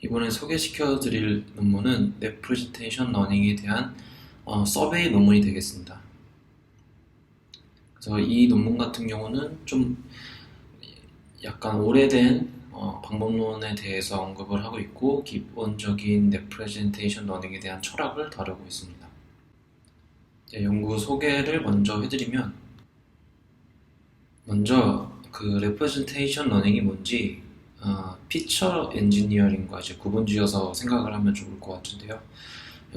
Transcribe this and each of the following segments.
이번에 소개시켜 드릴 논문은 레프레젠테이션 러닝에 대한 서베이 논문이 되겠습니다. 그래서 이 논문 같은 경우는 좀 약간 오래된 방법론에 대해서 언급을 하고 있고 기본적인 레프레젠테이션 러닝에 대한 철학을 다루고 있습니다. 연구 소개를 먼저 해드리면 먼저 그 레프레젠테이션 러닝이 뭔지 피처 엔지니어링과 이제 구분지어서 생각을 하면 좋을 것 같은데요.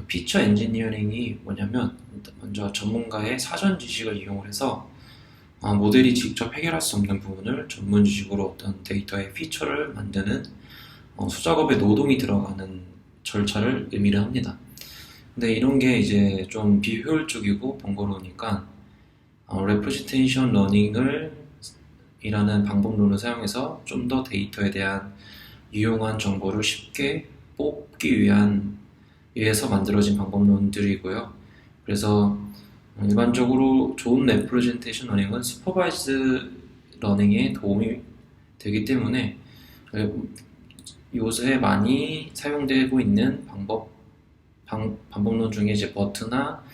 피처 엔지니어링이 뭐냐면 먼저 전문가의 사전 지식을 이용을 해서 모델이 직접 해결할 수 없는 부분을 전문 지식으로 어떤 데이터의 피처를 만드는 수작업에 노동이 들어가는 절차를 의미를 합니다. 근데 이런 게 이제 좀 비효율적이고 번거로우니까 레프레젠테이션 러닝을 이라는 방법론을 사용해서 좀 더 데이터에 대한 유용한 정보를 쉽게 뽑기 위해서 만들어진 방법론들이고요. 그래서 일반적으로 좋은 레프레젠테이션 러닝은 슈퍼바이즈 러닝에 도움이 되기 때문에 요새 많이 사용되고 있는 방법론 중에 이제 버트나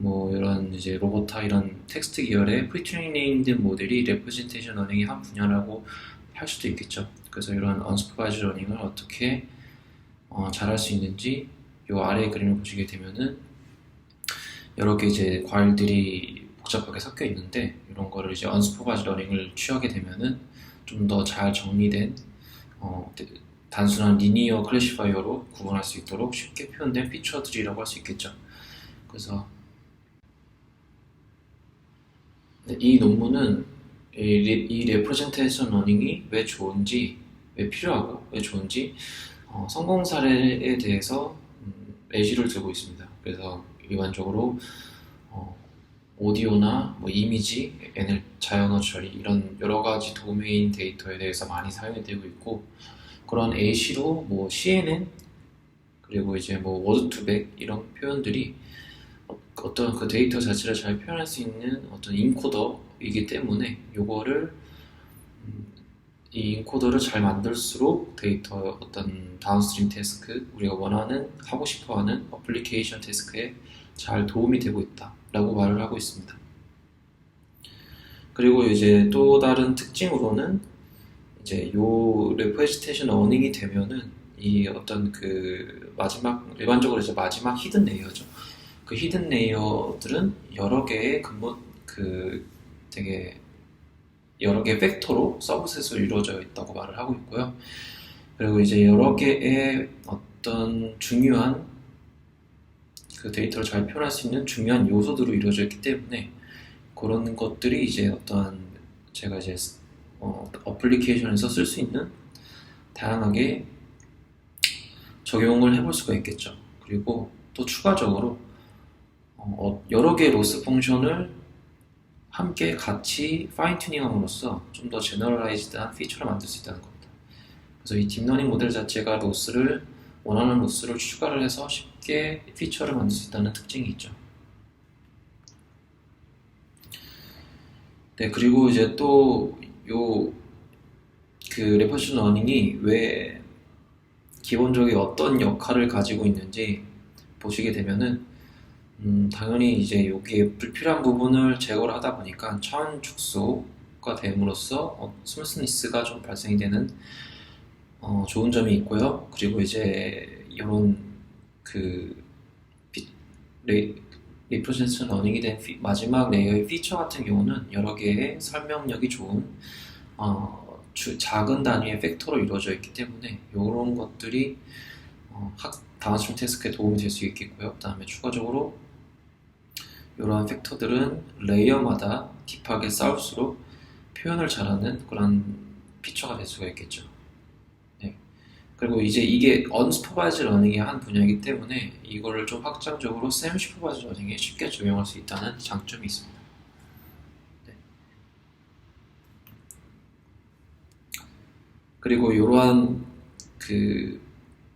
뭐 이런 이제 로보타 이런 텍스트 계열의 프리트레이닝드 모델이 레프레젠테이션 러닝의 한 분야라고 할 수도 있겠죠. 그래서 이런 언슈퍼바이즈 러닝을 어떻게 잘할 수 있는지 요 아래 그림을 보시게 되면은 여러 개 이제 과일들이 복잡하게 섞여 있는데 이런 거를 이제 언슈퍼바이즈 러닝을 취하게 되면은 좀 더 잘 정리된 단순한 리니어 클래시파이어로 구분할 수 있도록 쉽게 표현된 피처들이라고 할 수 있겠죠. 그래서 이 논문은 이 레프레젠테이션 러닝이 왜 좋은지, 왜 필요하고 왜 좋은지 성공 사례에 대해서 예시를 들고 있습니다. 그래서 일반적으로 오디오나 뭐 이미지, 자연어 처리 이런 여러 가지 도메인 데이터에 대해서 많이 사용이 되고 있고 그런 AC로 뭐 CNN 그리고 이제 뭐 워드2백 이런 표현들이 어떤 그 데이터 자체를 잘 표현할 수 있는 어떤 인코더이기 때문에 요거를 이 인코더를 잘 만들수록 데이터 어떤 다운스트림 태스크 우리가 원하는 하고 싶어하는 어플리케이션 태스크에 잘 도움이 되고 있다라고 말을 하고 있습니다. 그리고 이제 또 다른 특징으로는 이제 요 레프레젠테이션 러닝이 되면은 이 어떤 그 마지막 일반적으로 이제 마지막 히든 레이어죠. 그 히든 레이어들은 여러 개의 되게 여러 개의 팩터로 서브셋으로 이루어져 있다고 말을 하고 있고요. 그리고 이제 여러 개의 어떤 중요한 그 데이터를 잘 표현할 수 있는 중요한 요소들로 이루어져 있기 때문에 그런 것들이 이제 어떠한 제가 이제 어플리케이션에서 쓸 수 있는 다양하게 적용을 해볼 수가 있겠죠. 그리고 또 추가적으로 여러 개의 로스 펑션을 함께 같이 파인 튜닝함으로써 좀 더 제너럴라이즈드한 피처를 만들 수 있다는 겁니다. 그래서 이 딥러닝 모델 자체가 원하는 로스를 추가를 해서 쉽게 피처를 만들 수 있다는 특징이 있죠. 네, 그리고 이제 또 그 레퍼션 러닝이 왜 기본적인 어떤 역할을 가지고 있는지 보시게 되면은 당연히 이제 여기에 불필요한 부분을 제거를 하다 보니까 차원 축소가 됨으로써 스무스니스가 좀 발생이 되는 좋은 점이 있고요. 그리고 이제 이런 그 리프레젠테이션 러닝이 된 마지막 레이어의 피처 같은 경우는 여러 개의 설명력이 좋은 작은 단위의 팩터로 이루어져 있기 때문에 이런 것들이 다운스트림 태스크에 도움이 될 수 있겠고요. 그 다음에 추가적으로 이러한 팩터들은 레이어마다 딥하게 쌓을수록 표현을 잘하는 그런 피처가 될 수가 있겠죠. 네. 그리고 이제 이게 언슈퍼바이즈 러닝의 한 분야이기 때문에 이거를 좀 확장적으로 세미 슈퍼바이즈 러닝에 쉽게 적용할 수 있다는 장점이 있습니다. 네. 그리고 이러한 그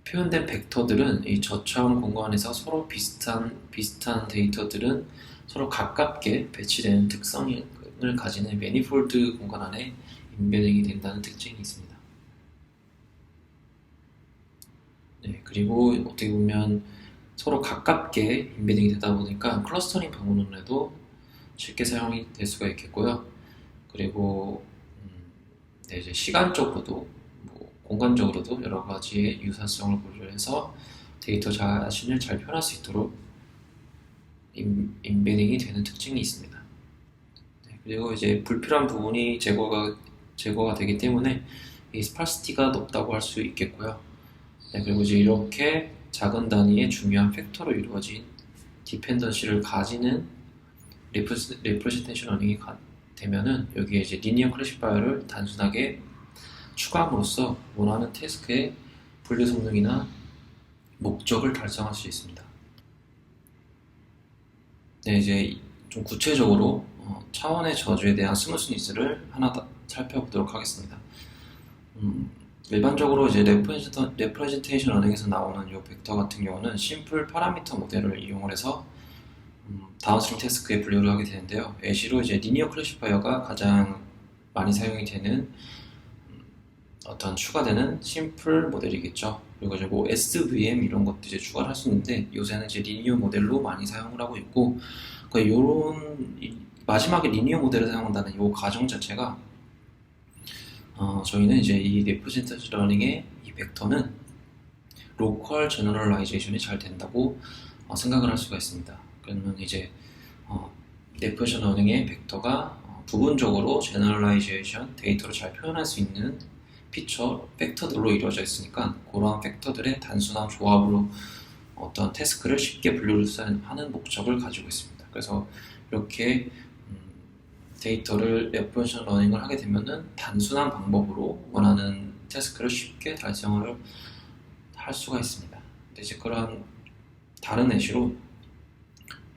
표현된 벡터들은 이 저차원 공간에서 서로 비슷한 데이터들은 서로 가깝게 배치되는 특성을 가지는 매니폴드 공간 안에 인베딩이 된다는 특징이 있습니다. 네, 그리고 어떻게 보면 서로 가깝게 인베딩이 되다 보니까 클러스터링 방문론에도 쉽게 사용이 될 수가 있겠고요. 그리고 네, 이제 시간적으로도 뭐 공간적으로도 여러 가지의 유사성을 고려해서 데이터 자신을 잘 표현할 수 있도록 인베딩이 되는 특징이 있습니다. 네, 그리고 이제 불필요한 부분이 제거가 되기 때문에 이 스파시티가 높다고 할 수 있겠고요. 네, 그리고 이제 이렇게 작은 단위의 중요한 팩터로 이루어진 디펜던시를 가지는 레프레젠테이션 러닝이 되면은 여기에 이제 리니어 클래시파이어를 단순하게 추가함으로써 원하는 태스크의 분류 성능이나 목적을 달성할 수 있습니다. 네, 이제 좀 구체적으로 차원의 저주에 대한 스무스니스를 하나 살펴보도록 하겠습니다. 일반적으로 이제 레프레젠테이션 러닝에서 나오는 이 벡터 같은 경우는 심플 파라미터 모델을 이용을 해서 다운스트림 태스크에 분류를 하게 되는데요. 예시로 이제 리니어 클래시파이어가 가장 많이 사용이 되는 어떤 추가되는 심플 모델이겠죠. 그리고 이제 뭐 SVM 이런 것도 이제 추가를 할 수 있는데 요새는 이제 리니어 모델로 많이 사용을 하고 있고, 그러니까 요런 마지막에 리니어 모델을 사용한다는 이 가정 자체가 저희는 이제 이 레프레젠테이션 러닝의 이 벡터는 로컬 제너럴라이제이션이 잘 된다고 생각을 할 수가 있습니다. 그러면 이제 레프레젠테이션 러닝의 벡터가 부분적으로 제너럴라이제이션 데이터를 잘 표현할 수 있는 피처 팩터들로 이루어져 있으니까 그러한 팩터들의 단순한 조합으로 어떤 태스크를 쉽게 분류를 하는 목적을 가지고 있습니다. 그래서 이렇게 데이터를 레퍼런셜 러닝을 하게 되면은 단순한 방법으로 원하는 태스크를 쉽게 달성을 할 수가 있습니다. 근데 이제 그러한 다른 예시로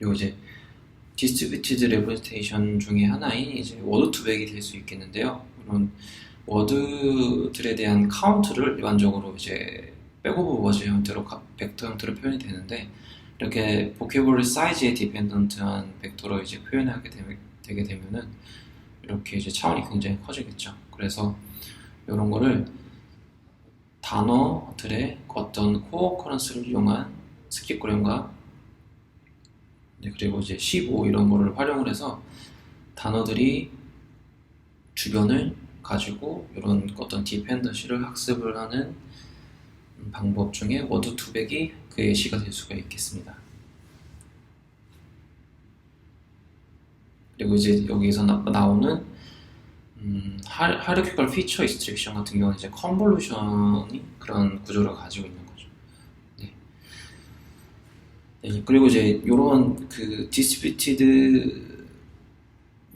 요 이제 디스트리뷰티드 레프레젠테이션 중에 하나인 이제 워드 투백이 될 수 있겠는데요. 이런 워드들에 대한 카운트를 일반적으로 이제 백오브 워즈 형태로 벡터 형태로 표현이 되는데, 이렇게 보케블러리 사이즈에 디펜던트한 벡터로 이제 표현하게 되게 되면은 이렇게 이제 차원이 굉장히 커지겠죠. 그래서 이런 거를 단어들의 어떤 코어 커런스를 이용한 스킵고령과 그리고 이제 15 이런 거를 활용을 해서 단어들이 주변을 가지고 이런 어떤 디펜던시를 학습을 하는 방법 중에 워드 투백이 그 예시가 될 수가 있겠습니다. 그리고 이제 여기서 나오는 하이라키컬 피처 익스트랙션 같은 경우는 이제 컨볼루션이 그런 구조를 가지고 있는 거죠. 네. 네, 그리고 이제 이런 그 디스트리뷰티드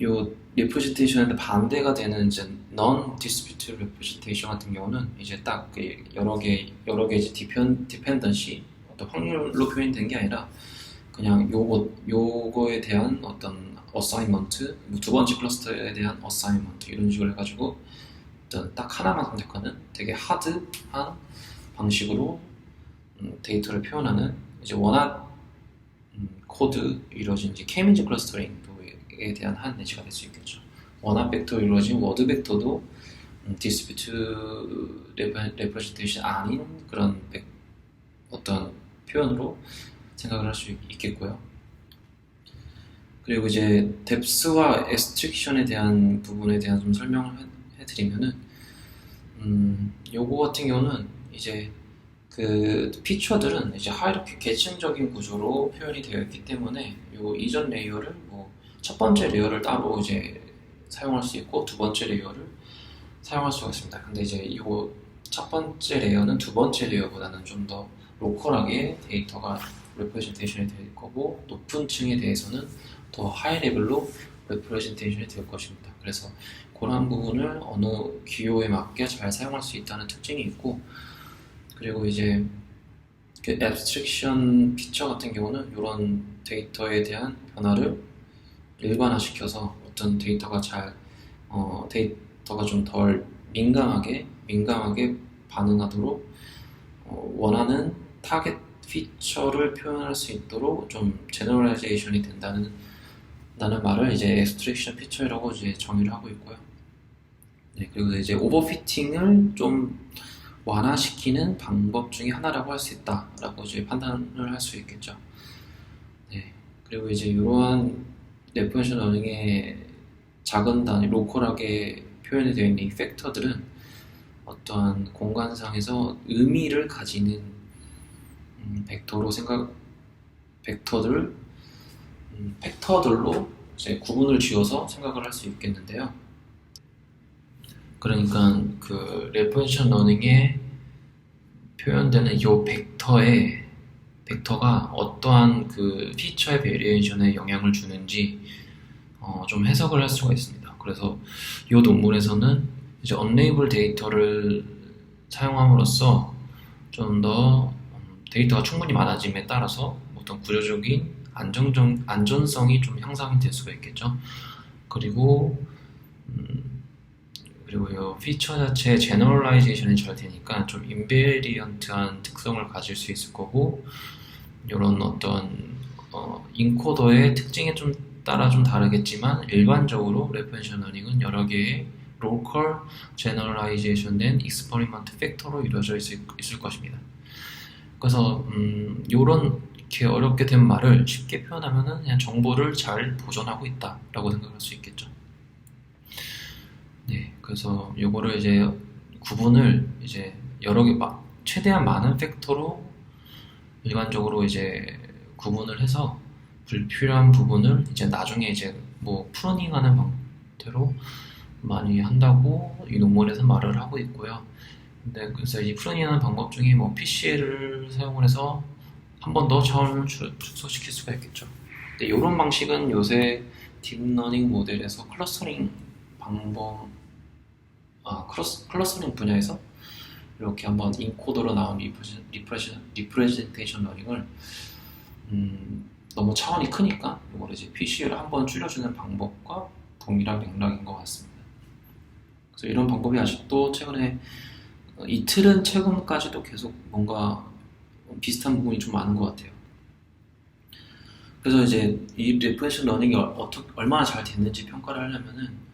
요 레프레젠테이션에 반대가 되는 이제 non distributed representation 같은 경우는 이제 딱 여러 개 이제 디펜던시 어떤 확률로 표현된 게 아니라 그냥 요거에 대한 어떤 어사이먼트, 두 번째 클러스터에 대한 어사이먼트 이런 식으로 해가지고 일단 딱 하나만 선택하는 되게 하드한 방식으로 데이터를 표현하는 이제 원화 코드 이루어진 이제 K-민즈 클러스터링에 대한 한 예시가 될 수 있겠죠. 원화 벡터로 이루어진 워드 벡터도 디스트리뷰트 레프레젠테이션 아닌 그런 어떤 표현으로 생각을 할 수 있겠고요. 그리고 이제 뎁스와 에스트릭션에 대한 부분에 대한 좀 설명을 해드리면은 요거 같은 경우는 이제 그 피처들은 이제 하이라키 계층적인 구조로 표현이 되어 있기 때문에 요 이전 레이어를 뭐 첫 번째 레이어를 따로 이제 사용할 수 있고 두 번째 레이어를 사용할 수가 있습니다. 근데 이제 이거 첫 번째 레이어는 두 번째 레이어보다는 좀 더 로컬하게 데이터가 레프레젠테이션이 될 거고, 높은 층에 대해서는 더 하이 레벨로 레프레젠테이션이 될 것입니다. 그래서 그런 부분을 어느 기호에 맞게 잘 사용할 수 있다는 특징이 있고, 그리고 이제 그 앱스트랙션 피처 같은 경우는 이런 데이터에 대한 변화를 일반화시켜서 어떤 데이터가 데이터가 좀 덜 민감하게 반응하도록 원하는 타겟 피처를 표현할 수 있도록 좀 제너럴라이제이션이 된다는 말을 이제 앱스트랙션 피처라고 이제 정의를 하고 있고요. 네, 그리고 이제 오버피팅을 좀 완화시키는 방법 중에 하나라고 할 수 있다라고 이제 판단을 할 수 있겠죠. 네. 그리고 이제 이러한 레퍼런셜 러닝의 작은 단위, 로컬하게 표현이 되어 있는 이 팩터들은 어떠한 공간상에서 의미를 가지는 팩터들, 팩터들로 이제 구분을 지어서 생각을 할 수 있겠는데요. 그러니까 그 레퍼런셜 러닝에 표현되는 이 벡터가 어떠한 그 피처의 베리에이션에 영향을 주는지 좀 해석을 할 수가 있습니다. 그래서 이 논문에서는 이제 언레이블 데이터를 사용함으로써 좀 더 데이터가 충분히 많아짐에 따라서 어떤 구조적인 안전성이 좀 향상이 될 수가 있겠죠. 그리고 이 피처 자체의 제너럴라이제이션이 잘 되니까 좀 인베리언트한 특성을 가질 수 있을 거고, 이런 어떤 인코더의 특징에 좀 따라 좀 다르겠지만 일반적으로 레퍼런셜 러닝은 여러 개의 로컬 제너럴라이제이션 된 익스퍼리먼트 팩터로 이루어져 있을 것입니다. 그래서 이렇게 어렵게 된 말을 쉽게 표현하면은 그냥 정보를 잘 보존하고 있다라고 생각할 수 있겠죠. 네, 그래서 요거를 이제 구분을 이제 여러 개 최대한 많은 팩터로 일반적으로 이제 구분을 해서 불필요한 부분을 이제 나중에 이제 뭐 프루닝하는 방태로 많이 한다고 이 논문에서 말을 하고 있고요. 근데 그래서 이 프루닝하는 방법 중에 뭐 PCL을 사용을 해서 한 번 더 차원을 축소시킬 수가 있겠죠. 근데 이런 방식은 요새 딥러닝 모델에서 클러스터링 클러스터링 분야에서 이렇게 한번 인코더로 나온 리프레젠테이션 러닝을 너무 차원이 크니까 이걸 이제 PC를 한번 줄여주는 방법과 동일한 맥락인 것 같습니다. 그래서 이런 방법이 아직도 최근에 이틀은 최근까지도 계속 뭔가 비슷한 부분이 좀 많은 것 같아요. 그래서 이제 이 리프레션 러닝이 얼마나 잘 됐는지 평가를 하려면은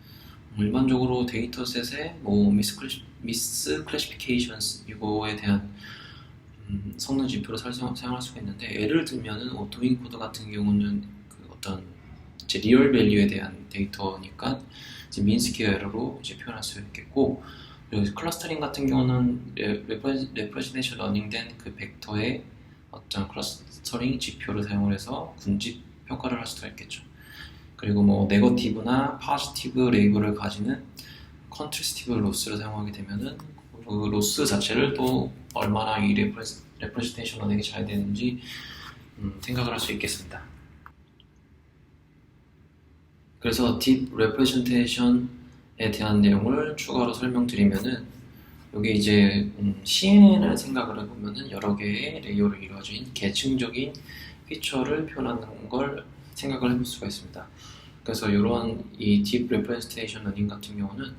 일반적으로 데이터셋의 뭐 미스 클래시피케이션스 이거에 대한 성능 지표로 사용할 수가 있는데, 예를 들면은 오토인코더 같은 경우는 그 어떤 이제 리얼 밸류에 대한 데이터니까 이제 민스퀘어 에러로 이제 표현할 수 있겠고, 그리고 클러스터링 같은 경우는 레프레젠테이션 러닝된 그 벡터의 어떤 클러스터링 지표를 사용을 해서 군집 평가를 할 수가 있겠죠. 그리고 뭐 네거티브나 파지티브 레이블을 가지는 컨트리스티브 로스를 사용하게 되면은 그 로스 자체를 또 얼마나 이 레프레젠테이션 러닝이 잘 되는지 생각을 할 수 있겠습니다. 그래서 딥 레프레젠테이션에 대한 내용을 추가로 설명드리면은, 여기 이제 CNN을 생각을 해보면은 여러 개의 레이어로 이루어진 계층적인 피처를 표현하는 걸 생각을 해볼 수가 있습니다. 그래서 이러한 이 딥 레프레젠테이션 러닝 같은 경우는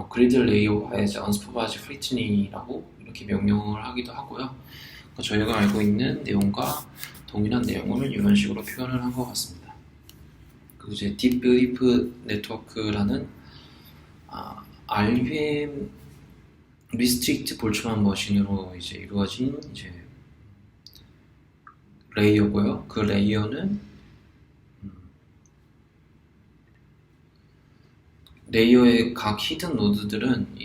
그리드 레이어와 이제 언스퍼바이즈 프리트니라고 이렇게 명명을 하기도 하고요. 저희가 알고 있는 내용과 동일한 내용을 이런 식으로 표현을 한 것 같습니다. 그리고 이제 딥 빌리프 네트워크라는 RVM 리스트릭트 볼츠만 머신으로 이제 이루어진 이제 레이어고요. 그 레이어는 레이어의 각 히든 노드들은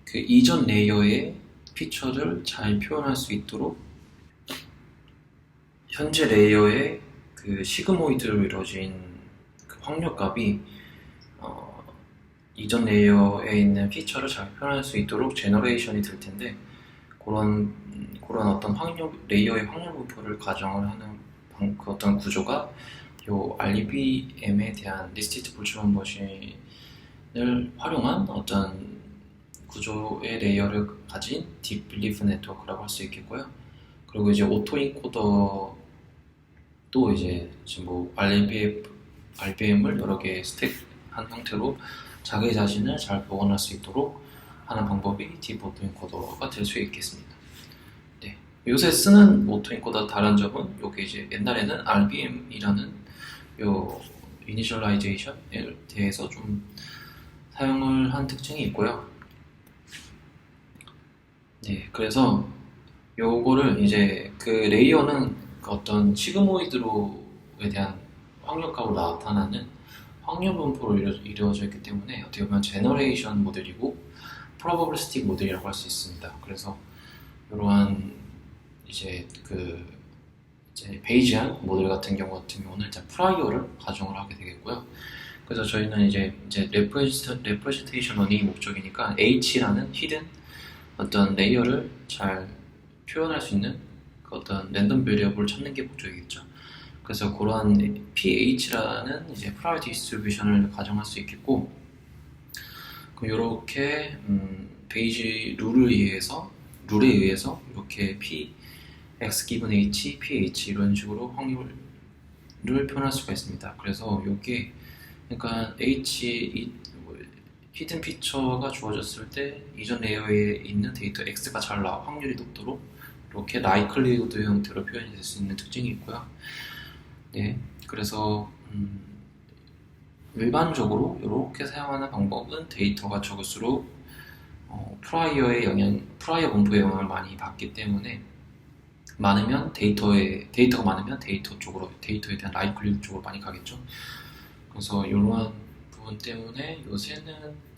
그 이전 레이어의 피처를 잘 표현할 수 있도록 현재 레이어의 그 시그모이드로 이루어진 그 확률값이 이전 레이어에 있는 피처를 잘 표현할 수 있도록 제너레이션이 될 텐데, 그런 어떤 레이어의 확률 분포를 가정을 하는 그 어떤 구조가 요 RVM에 대한 리스트릭트 볼츠만 머신을 활용한 어떤 구조의 레이어를 가진 딥 빌리프 네트워크라고 할 수 있겠고요. 그리고 이제 오토 인코더도 이제 지금 뭐 RVM을 여러 개 스택한 형태로 자기 자신을 잘 복원할 수 있도록 하는 방법이 딥 오토 인코더가 될 수 있겠습니다. 네. 요새 쓰는 오토 인코더 다른 점은 요게 이제 옛날에는 RVM이라는 요 이니셜라이제이션에 대해서 좀 사용을 한 특징이 있고요. 네, 그래서 요거를 이제 그 레이어는 그 어떤 시그모이드로에 대한 확률값으로 나타나는 확률 분포로 이루어져 있기 때문에 어떻게 보면 제너레이션 모델이고 프로버블리스틱 모델이라고 할 수 있습니다. 그래서 이러한 이제 그 이제 베이지안 모델 같은 경우는 이제 프라이어를 가정을 하게 되겠고요. 그래서 저희는 이제 레프레젠테이션 러닝이 목적이니까 H라는 히든 어떤 레이어를 잘 표현할 수 있는 그 어떤 랜덤 베리어블을 찾는 게 목적이겠죠. 그래서 그러한 PH라는 이제 프라이어티 디스트리뷰션을 가정할 수 있겠고, 이렇게 베이지 룰에 의해서 이렇게 P X 기분 H, PH 이런 식으로 확률을 표현할 수가 있습니다. 그래서 이게 그러니까 히든 피처가 주어졌을 때 이전 레이어에 있는 데이터 X가 잘 나와 확률이 높도록 이렇게 라이클리우드 형태로 표현이 될 수 있는 특징이 있고요. 네, 그래서 일반적으로 이렇게 사용하는 방법은 데이터가 적을수록 프라이어 분포의 영향을 많이 받기 때문에 데이터가 많으면 데이터에 대한 라이클리드 쪽으로 많이 가겠죠. 그래서 이러한 부분 때문에 요새는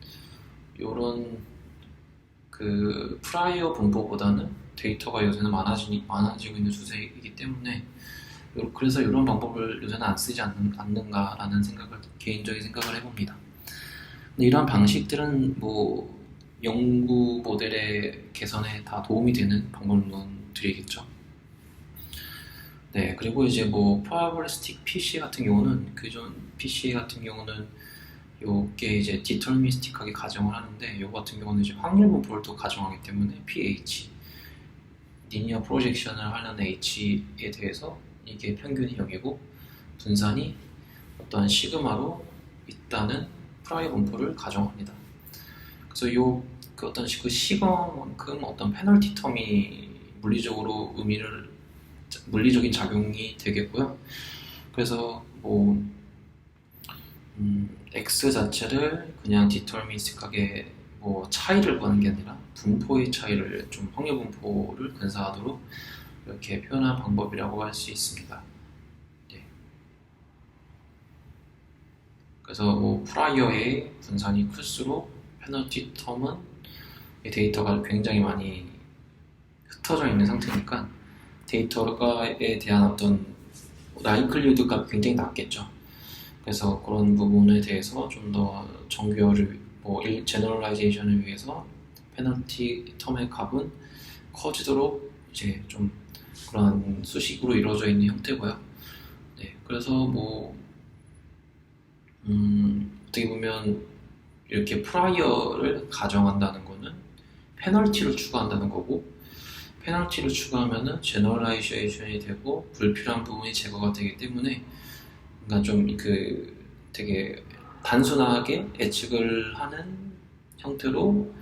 이런 그 프라이어 분포보다는 데이터가 요새는 많아지고 있는 추세이기 때문에 그래서 이런 방법을 요새는 안 쓰지 않는가라는 개인적인 생각을 해봅니다. 근데 이러한 방식들은 뭐 연구 모델의 개선에 다 도움이 되는 방법론들이겠죠. 네, 그리고 이제 뭐 프로바빌리스틱 PC 같은 경우는 요게 이제 디터미니스틱하게 가정을 하는데 요 같은 경우는 이제 확률 분포를 또 가정하기 때문에 pH 리니어 프로젝션을 하는 h에 대해서 이게 평균이 0이고 분산이 어떠한 시그마로 있다는 프라이어 분포를 가정합니다. 그래서 그 어떤 그 시그마만큼 어떤 페널티 텀이 물리적인 작용이 되겠고요. 그래서 뭐 X 자체를 그냥 디터미니스틱하게 뭐 차이를 보는 게 아니라 분포의 차이를 좀 확률 분포를 근사하도록 이렇게 표현한 방법이라고 할 수 있습니다. 네. 그래서 뭐 프라이어의 분산이 클수록 페널티 텀은 데이터가 굉장히 많이 흩어져 있는 상태니까 데이터에 대한 어떤 라이클리드가 굉장히 낮겠죠. 그래서 그런 부분에 대해서 좀 더 정교화를 제너럴라이제이션을 위해서 페널티 텀의 값은 커지도록 이제 좀 그런 수식으로 이루어져 있는 형태고요. 네, 그래서 뭐 어떻게 보면 이렇게 프라이어를 가정한다는 거는 페널티를 추가한다는 거고, 페널티를 추가하면은 제너럴라이제이션이 되고 불필요한 부분이 제거가 되기 때문에 그러니까 좀 되게 단순하게 예측을 하는 형태로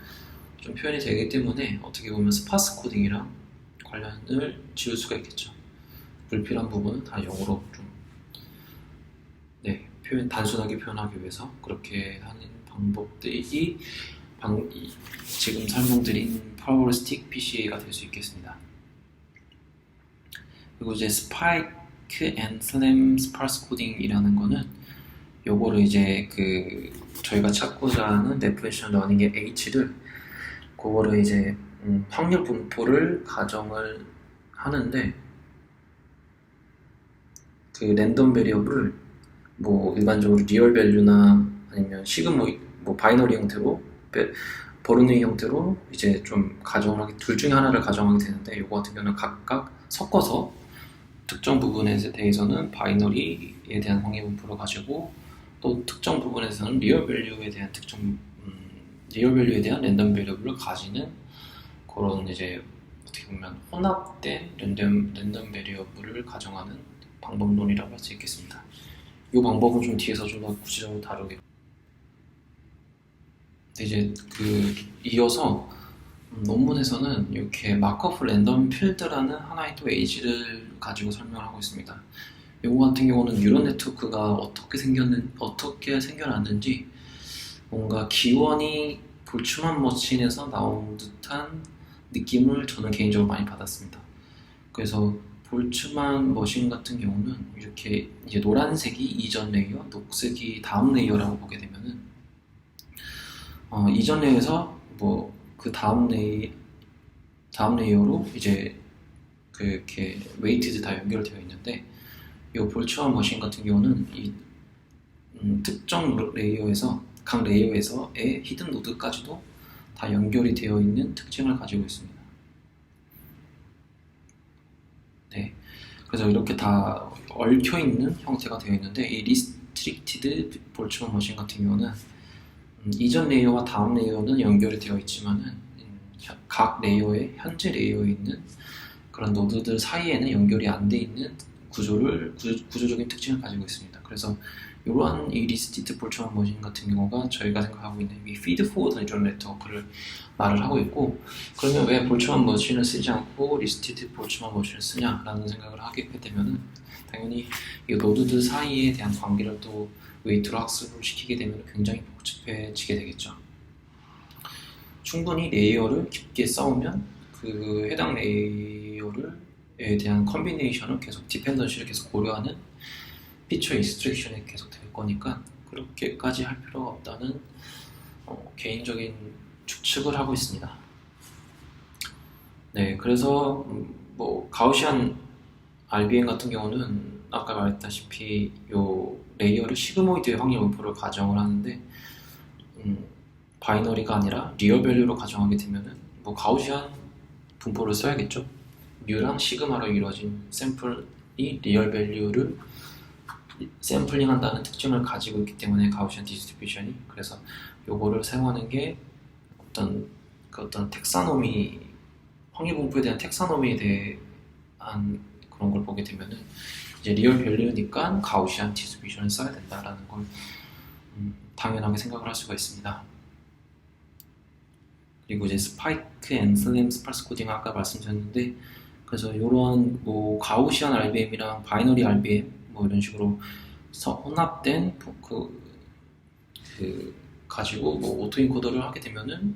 좀 표현이 되기 때문에 어떻게 보면 스파스 코딩이랑 관련을 지을 수가 있겠죠. 불필요한 부분은 다 0으로 좀 단순하게 표현하기 위해서 그렇게 하는 방법들이 지금 설명드린 프로바빌리스틱 PCA가 될 수 있겠습니다. 그리고 이제 스파이크 앤 슬램 스파스 코딩이라는 거는 요거를 이제 저희가 찾고자 하는 레프레션 러닝의 H를 그거를 이제 확률 분포를 가정을 하는데 그 랜덤 베리어블을 뭐 일반적으로 리얼 밸류나 아니면 뭐 바이너리 형태로 버르누이 형태로 이제 좀 둘 중에 하나를 가정하게 되는데 요거 같은 경우는 각각 섞어서 특정 부분에 대해서는 바이너리에 대한 확률 분포를 가지고 또 특정 부분에서는 리얼 밸류에 대한 랜덤 베리어블을 가지는 그런 이제 어떻게 보면 혼합된 랜덤 베리어블을 가정하는 방법론이라고 할 수 있겠습니다. 이 방법은 좀 뒤에서 좀 더 구체적으로 다루게. 이제 이어서 논문에서는 이렇게 마크업 랜덤 필드라는 하나의 또 에이지를 가지고 설명을 하고 있습니다. 이거 같은 경우는 뉴런 네트워크가 어떻게 생겨났는지 뭔가 기원이 볼츠만 머신에서 나온 듯한 느낌을 저는 개인적으로 많이 받았습니다. 그래서 볼츠만 머신 같은 경우는 이렇게 이제 노란색이 이전 레이어, 녹색이 다음 레이어라고 보게 되면은 이전 레이어에서 뭐 그 다음 레이어로 이제 그렇게 웨이티드 다 연결되어 있는데, 이 볼츠만 머신 같은 경우는 이 특정 레이어에서 각 레이어에서의 히든 노드까지도 다 연결이 되어 있는 특징을 가지고 있습니다. 네, 그래서 이렇게 다 얽혀 있는 형태가 되어 있는데, 이 리스트릭티드 볼츠만 머신 같은 경우는 이전 레이어와 다음 레이어는 연결이 되어 있지만은 각 레이어의 현재 레이어에 있는 그런 노드들 사이에는 연결이 안 돼 있는 구조적인 특징을 가지고 있습니다. 그래서 이러한 이 리스트릭티드 볼츠만 머신 같은 경우가 저희가 생각하고 있는 이 피드 포워드 뉴럴 네트워크를 말을 하고 있고, 그러면 왜 볼츠만 머신을 쓰지 않고 리스트릭티드 볼츠만 머신을 쓰냐라는 생각을 하게 되면은 당연히 이 노드들 사이에 대한 관계를 또 웨이트로 학습을 시키게 되면 굉장히 복잡해지게 되겠죠. 충분히 레이어를 깊게 쌓으면 그 해당 레이어에 대한 컨비네이션을 계속 디펜던시를 계속 고려하는 피처 익스트랙션이 계속 될 거니까 그렇게까지 할 필요가 없다는 개인적인 추측을 하고 있습니다. 네, 그래서 뭐 가우시안 RBM 같은 경우는 아까 말했다시피 요 레이어를 시그모이드의 확률 분포를 가정을 하는데 바이너리가 아니라 리얼 밸류로 가정하게 되면은 뭐 가우시안 분포를 써야겠죠. 뮤랑 시그마로 이루어진 샘플이 리얼 밸류를 샘플링한다는 특징을 가지고 있기 때문에 가우시안 디스트리뷰션이, 그래서 요거를 사용하는 게 어떤 텍사노미, 확률 분포에 대한 텍사노미에 대한 그런 걸 보게 되면은 이제 리얼 밸류니까 가우시안 디스트리뷰션을 써야 된다라는 걸 당연하게 생각을 할 수가 있습니다. 그리고 이제 스파이크 앤 슬램 스파스 코딩 아까 말씀드렸는데, 그래서 이러한 뭐 가우시안 RBM이랑 바이너리 RBM 뭐 이런 식으로 혼합된 가지고 뭐 오토인코더를 하게 되면은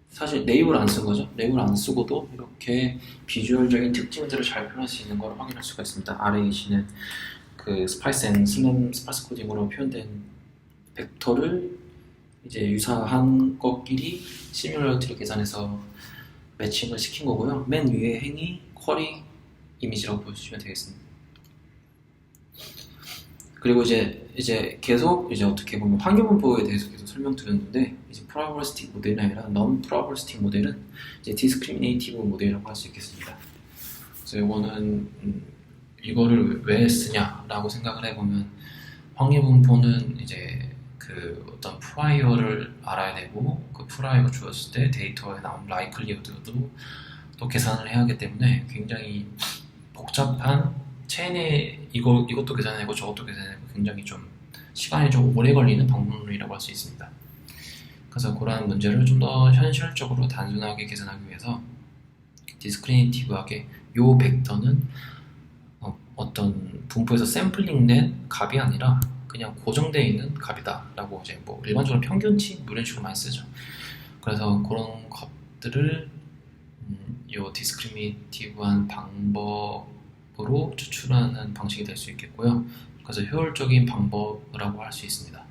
사실 네이버를 안 쓴 거죠. 네이버를 안 쓰고도 이렇게 비주얼적인 특징들을 잘 표현할 수 있는 걸 확인할 수가 있습니다. 아래에 계시는 그 스파이스 앤 슬램 스파스 코딩으로 표현된 벡터를 이제 유사한 것끼리 시뮬러티를 계산해서 매칭을 시킨 거고요. 맨 위에 행이 쿼리 이미지라고 보시면 되겠습니다. 그리고 이제 계속 이제 어떻게 보면 환경 분포에 대해서 계속 설명드렸는데, 이제 프로바빌리스틱 모델이 아니라 non 프로바빌리스틱 모델은 이제 디스크리미네이티브 모델이라고 할 수 있겠습니다. 그래서 이거는 이거를 왜 쓰냐라고 생각을 해보면, 확률 분포는 이제 그 어떤 프라이어를 알아야 되고, 그 프라이어가 주었을 때 데이터에 나온 라이클리후드도 또 계산을 해야 하기 때문에 굉장히 복잡한 체인에 이것도 계산해내고 저것도 계산해내고 굉장히 좀 시간이 좀 오래 걸리는 방법론이라고 할 수 있습니다. 그래서 그러한 문제를 좀 더 현실적으로 단순하게 계산하기 위해서 디스크리미네이티브하게 요 벡터는 어떤 분포에서 샘플링된 값이 아니라 그냥 고정되어 있는 값이다 라고 이제 뭐 일반적으로 평균치 이런 식으로 많이 쓰죠. 그래서 그런 값들을 요 디스크리미네이티브한 방법으로 추출하는 방식이 될 수 있겠고요. 그래서 효율적인 방법이라고 할 수 있습니다.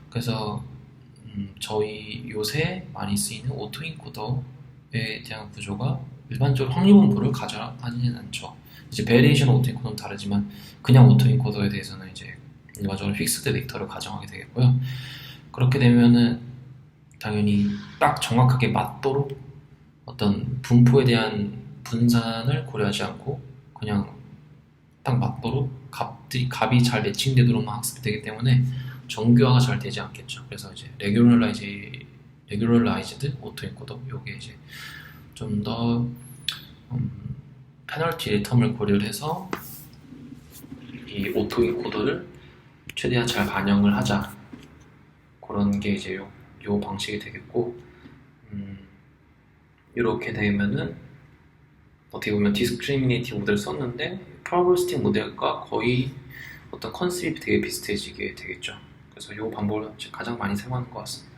그래서 저희 요새 많이 쓰이는 오토인코더에 대한 구조가 일반적으로 확률 분포를 가져가지는 않죠. 이제 베리에이션 오토인코더는 다르지만 그냥 오토인코더에 대해서는 이제 일반적으로 픽스드 벡터를 가정하게 되겠고요. 그렇게 되면은 당연히 딱 정확하게 맞도록 어떤 분포에 대한 분산을 고려하지 않고 그냥 딱 맞도록 값이 잘 매칭되도록만 학습되기 때문에 정교화가 잘 되지 않겠죠. 그래서 이제 레귤러라이즈드 오토인코더, 요게 이제 좀 더 페널티 리텀을 고려를 해서 이 오토인코더를 최대한 잘 반영을 하자, 그런 게 이제 요 방식이 되겠고, 이렇게 되면은 어떻게 보면 디스크리미네이티브 모델을 썼는데 프로바빌리스틱 모델과 거의 어떤 컨셉이 되게 비슷해지게 되겠죠. 그래서 이 방법을 가장 많이 사용하는 것 같습니다.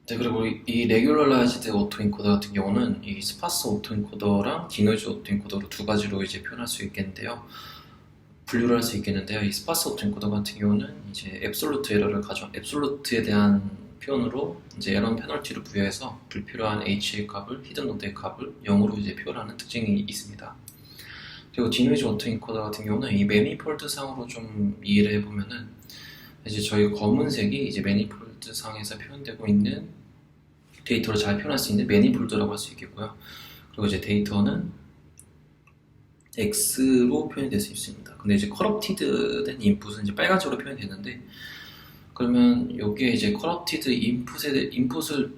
네, 그리고 이 레귤러라이즈드 오토인코더 같은 경우는 이 스파스 오토인코더랑 디노이즈 오토인코더로 두 가지로 이제 표현할 수 있겠는데요. 분류를 할 수 있겠는데요. 이 스파스 오토인코더 같은 경우는 이제 앱솔루트에 대한 표현으로 이제 에러 페널티를 부여해서 불필요한 HA 값을 히든 노드의 값을 0으로 이제 표현하는 특징이 있습니다. 그리고 디노이즈 오토인코더 같은 경우는 이 매니폴드 상으로 좀 이해를 해보면은 이제 저희 검은색이 이제 매니폴드 상에서 표현되고 있는 데이터를 잘 표현할 수 있는 매니폴드라고 할 수 있겠고요. 그리고 이제 데이터는 X로 표현이 될 수 있습니다. 근데 이제 커럽티드 된 인풋은 이제 빨간색으로 표현이 되는데, 그러면 여기에 이제 커럽티드 인풋을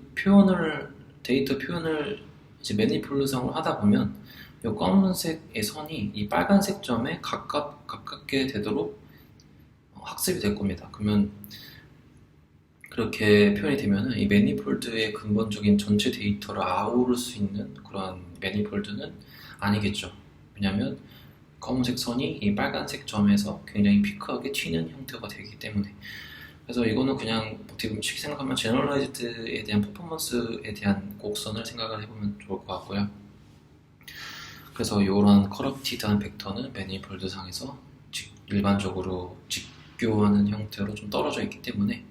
데이터 표현을 이제 매니폴드상으로 하다 보면 이 검은색의 선이 이 빨간색 점에 가깝게 되도록 학습이 될 겁니다. 그러면 그렇게 표현이 되면은 이 매니폴드의 근본적인 전체 데이터를 아우를 수 있는 그러한 매니폴드는 아니겠죠. 왜냐하면 검은색 선이 이 빨간색 점에서 굉장히 피크하게 튀는 형태가 되기 때문에. 그래서 이거는 그냥 어떻게 보면 쉽게 생각하면 제너럴라이즈드에 대한 퍼포먼스에 대한 곡선을 생각을 해보면 좋을 것 같고요. 그래서 이러한 커럽티드한 벡터는 매니폴드 상에서 일반적으로 직교하는 형태로 좀 떨어져 있기 때문에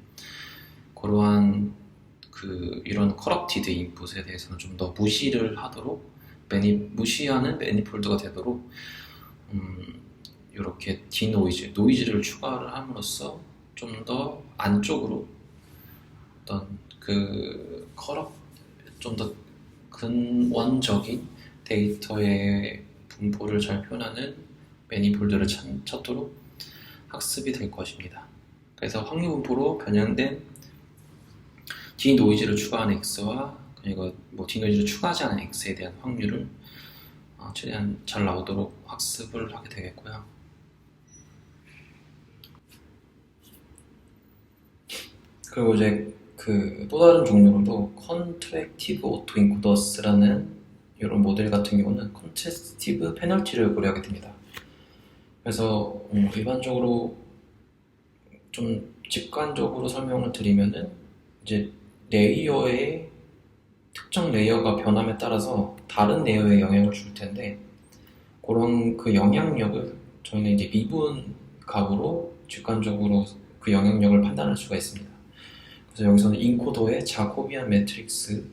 그러한 이런 커럽티드 인풋에 대해서는 좀 더 무시를 하도록 무시하는 매니폴드가 되도록 이렇게 노이즈를 추가를 함으로써 좀 더 안쪽으로 어떤 좀 더 근원적인 데이터의 분포를 잘 표현하는 매니폴드를 찾도록 학습이 될 것입니다. 그래서 확률 분포로 변형된 디노이즈를 추가하는 X와 그리고 디노이즈를 추가하지 않은 X에 대한 확률을 최대한 잘 나오도록 학습을 하게 되겠고요. 그리고 이제 또 다른 종류로도 컨트랙티브 오토인코더스라는 이런 모델 같은 경우는 컨테스티브 페널티를 고려하게 됩니다. 그래서 일반적으로 좀 직관적으로 설명을 드리면은 이제 특정 레이어가 변함에 따라서 다른 레이어에 영향을 줄 텐데, 그런 영향력을 저희는 이제 미분 값으로 직관적으로 그 영향력을 판단할 수가 있습니다. 그래서 여기서는 인코더의 자코비안 매트릭스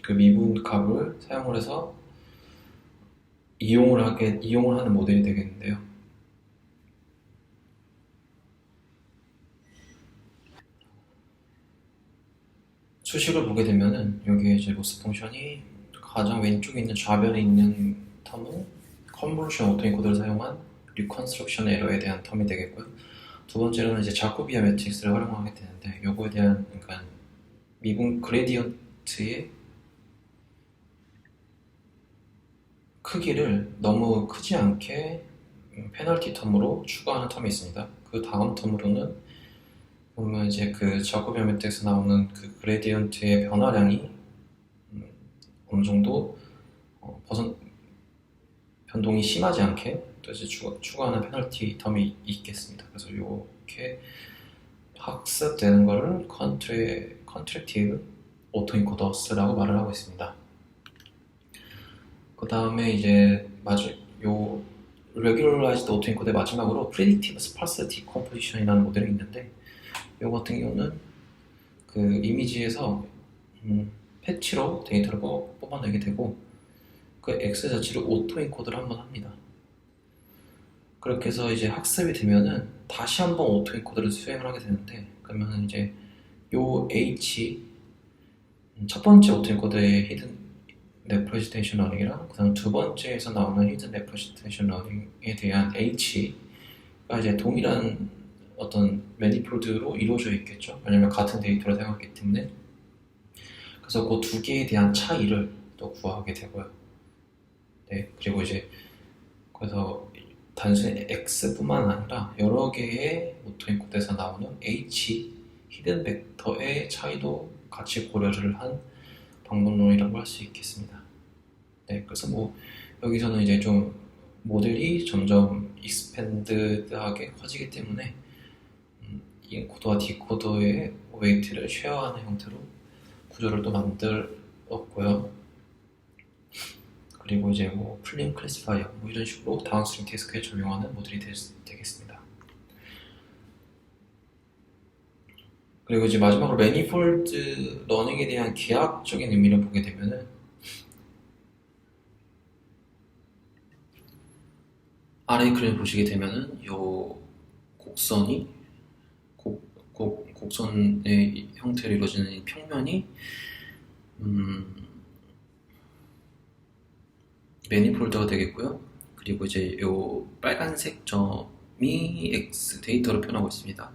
미분 값을 사용을 해서 이용을 하는 모델이 되겠는데요. 수식을 보게 되면은 여기에 이제 로스 펑션이 가장 왼쪽에 있는 좌변에 있는 텀은 컨볼루션 오토인코더를 사용한 리컨스트럭션 에러에 대한 텀이 되겠고요. 두 번째로는 이제 자코비아 매트릭스를 활용하게 되는데, 요거에 대한 미분 그레디언트의 크기를 너무 크지 않게 페널티 텀으로 추가하는 텀이 있습니다. 그 다음 텀으로는 보면 이제 자코비아 매트릭스에서 나오는 그레디언트의 변화량이 어느 정도 변동이 심하지 않게 또 이제 추가하는 페널티 텀이 있겠습니다. 그래서 이렇게 학습되는 거를 컨트랙티브 오토인코더스라고 말을 하고 있습니다. 그 다음에 이제 요 레귤러라이즈드 오토인코더의 마지막으로 프리딕티브 스파스 디컴포지션이라는 모델이 있는데, 요 같은 경우는 이미지에서 패치로 데이터를 뽑아내게 되고 그 X 자체를 오토인코드를 한번 합니다. 그렇게 해서 이제 학습이 되면은 다시 한번 오토인코드를 수행을 하게 되는데, 그러면 이제 요 H 첫 번째 오토인코드의 히든 레프레젠테이션 러닝이랑 그 다음 두 번째에서 나오는 히든 레프레젠테이션 러닝에 대한 H가 이제 동일한 어떤 매니폴드로 이루어져 있겠죠. 왜냐면 같은 데이터를 사용하기 때문에. 그래서 그 두 개에 대한 차이를 또 구하게 되고요. 네, 그리고 이제 그래서 단순히 X뿐만 아니라 여러 개의 오토인코드에서 나오는 H 히든 벡터의 차이도 같이 고려를 한 방법론이라고 할 수 있겠습니다. 네, 그래서 여기서는 이제 좀 모델이 점점 익스펜드하게 커지기 때문에 인코더와 디코더의 웨이트를 쉐어하는 형태로 구조를 또 만들었고요. 그리고 이제 뭐 풀림 클래시파이어 뭐 이런 식으로 다운스트림 태스크에 적용하는 모듈이 되겠습니다. 그리고 이제 마지막으로 매니폴드 러닝에 대한 계약적인 의미를 보게 되면은 아래 그림을 보시게 되면은 요 곡선이 곡선의 형태로 이루어지는 이 평면이 매니폴드가 되겠고요. 그리고 이제 요 빨간색 점이 X 데이터를 표현하고 있습니다.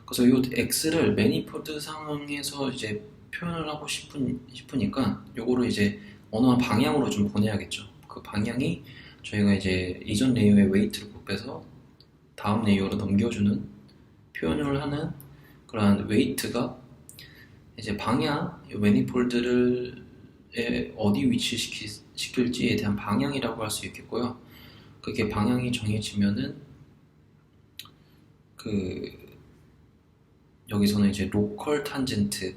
그래서 요 X를 매니폴드 상황에서 이제 표현을 하고 싶으니까 요거를 이제 어느 한 방향으로 좀 보내야겠죠. 그 방향이 저희가 이제 이전 레이어의 웨이트를 곱해서 다음 레이어로 넘겨주는 표현을 하는 그러한 웨이트가 이제 방향, 이 매니폴드를 어디 위치시킬지에 대한 방향이라고 할 수 있겠고요. 그게 방향이 정해지면은 여기서는 이제 로컬 탄젠트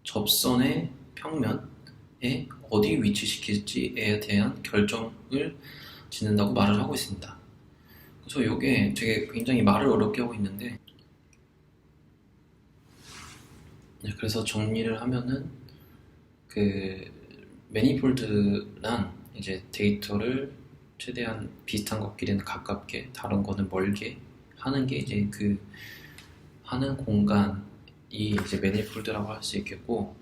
접선의 평면에 어디 위치시킬지에 대한 결정을 짓는다고 말을 하고 있습니다. 그래서 이게 되게 굉장히 말을 어렵게 하고 있는데, 그래서 정리를 하면은 매니폴드란 이제 데이터를 최대한 비슷한 것끼리는 가깝게, 다른 거는 멀게 하는 게 이제 하는 공간이 이제 매니폴드라고 할 수 있겠고,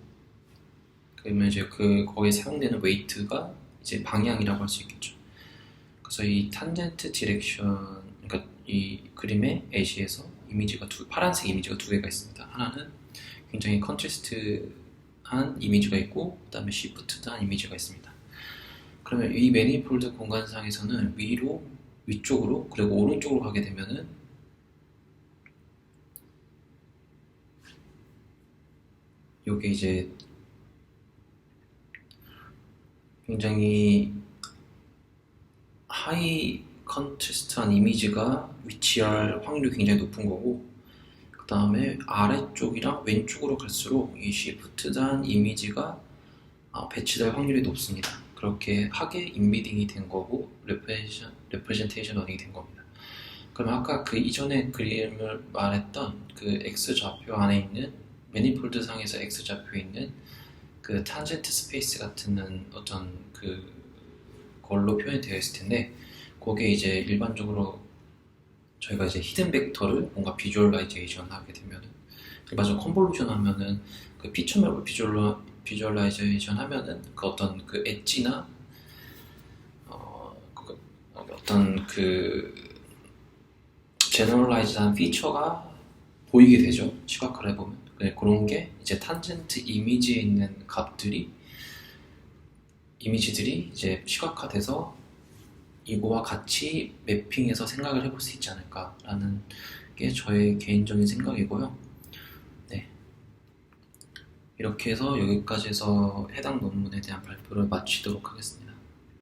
그러면 이제 거기에 사용되는 웨이트가 이제 방향이라고 할 수 있겠죠. 그래서 이 탄젠트 디렉션, 그러니까 이 그림의 애시에서 파란색 이미지가 두 개가 있습니다. 하나는 굉장히 컨트리스트한 이미지가 있고, 그 다음에 시프트한 이미지가 있습니다. 그러면 이 매니폴드 공간상에서는 위쪽으로, 그리고 오른쪽으로 가게 되면은 요게 이제 굉장히 하이 컨트리스트한 이미지가 위치할 확률이 굉장히 높은 거고, 그 다음에 아래쪽이랑 왼쪽으로 갈수록 이 시프트한 이미지가 배치될 확률이 높습니다. 그렇게 하게 인비딩이 된 거고 레프레젠테이션 러닝이 된 겁니다. 그럼 아까 그 이전에 그림을 말했던 그 X좌표 안에 있는 매니폴드 상에서 X좌표에 있는 그 탄젠트 스페이스 같은 어떤 걸로 표현이 되어 있을 텐데, 그게 이제 일반적으로 저희가 이제 히든 벡터를 뭔가 비주얼라이제이션 하게 되면은, 일반적으로 컨볼루션 하면은 그 피처맵을 비주얼라이제이션 하면은 그 어떤 그 엣지나 어떤 제너럴라이즈한 피처가 보이게 되죠. 시각화를 해보면. 그런 게 이제 탄젠트 이미지에 있는 이미지들이 이제 시각화돼서 이거와 같이 매핑해서 생각을 해볼 수 있지 않을까라는 게 저의 개인적인 생각이고요. 네, 이렇게 해서 여기까지 해서 해당 논문에 대한 발표를 마치도록 하겠습니다.